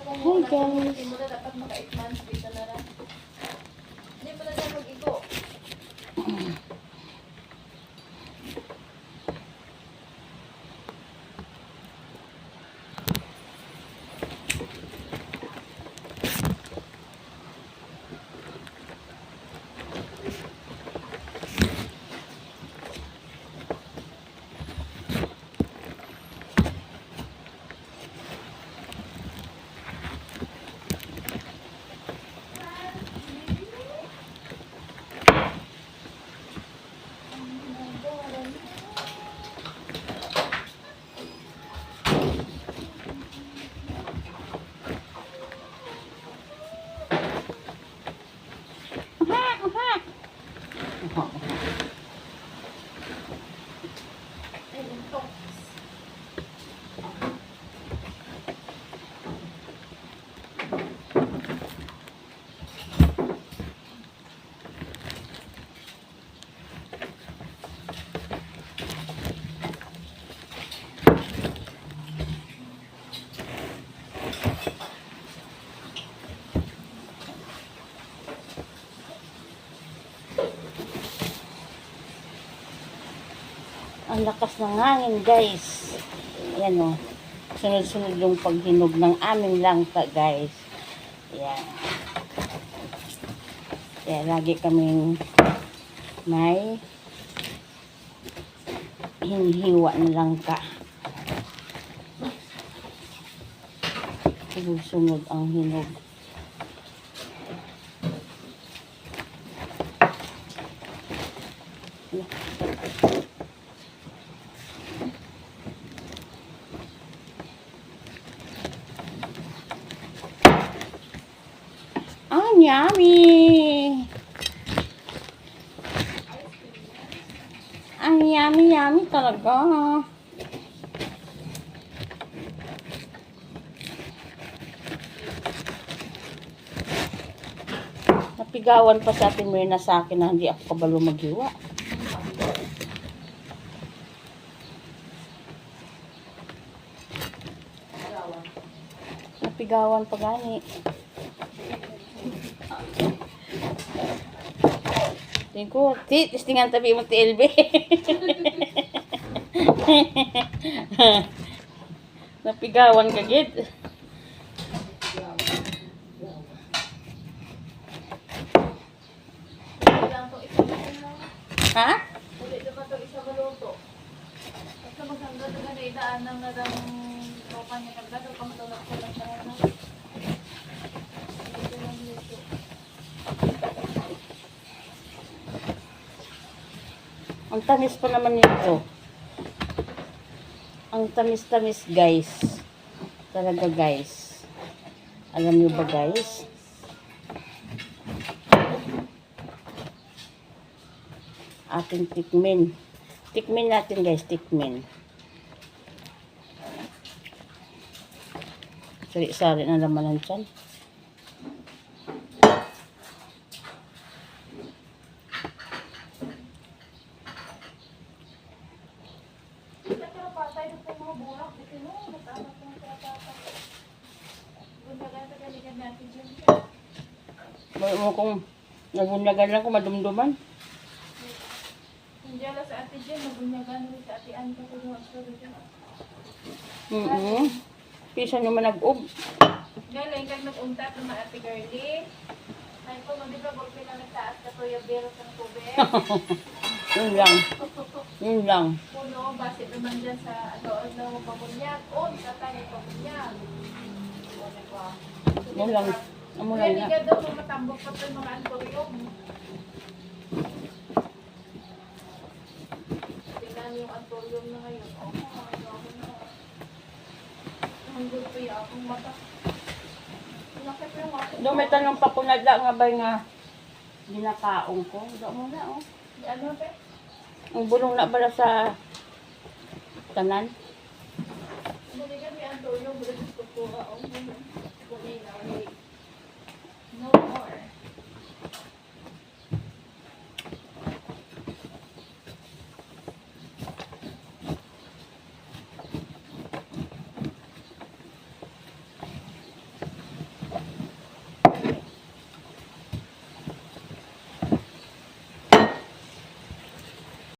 Hi guys. Hindi mo na dapat maka-8 months dito na lang. Hindi mo na dapat mag-igo. Ang lakas ng hangin guys. Ayan o. Sunod-sunod yung paghinog ng aming langka guys. Ayan. Kaya lagi kaming may hinihiwa ng langka. Sunod-sunod ang hinog. Yummy! Ang yummy talaga. Napigawan pa sa atin Myrna sa akin na hindi ako kabalo maghiwa. Napigawan pa gani. Tingko, tistingan tabi mo ti LB. Napigawan ka gid. Ha? Ulit na ba ito isa baluto? Basta maghanggang na gano'n idaan ng nadang tropa niya kagad o pamatulak ko lang siya na. Ito lang dito. Ang tamis pa naman nito. Ang tamis-tamis guys. Talaga guys. Alam niyo ba guys? Ating tikmin. Tikmin natin guys, tikmin. Sari-sari na laman ng tiyan. Bayo mo kung nagunyagan lang kung madumduman. Hindi ala sa ate Jen, nabunyagan rin sa ate Ann ko kung mag-story dyan. Pisa nyo man nag-ub. Galing kag nag-untat ng mga ate girlie. Ay ko, hindi ba bol na nagtaas ka to yung biro ng tubig? Yun lang. Yun lang. Puno, basit naman dyan sa doon na pabunyag. O, sa tayo pabunyag. Yun lang. Amulay Kaya na. hindi ka daw matambok pa ito yung mga antorium. Tingnan yung antorium na ngayon. Oh, ang gusto yung akong mata. Nakit yung mata. Doon may tanong pa kung nadla nga ba nga ginakaong ko. Doon mo na oh. Ano ba? Ang bulong na bala sa tanan. Hindi ka may antorium.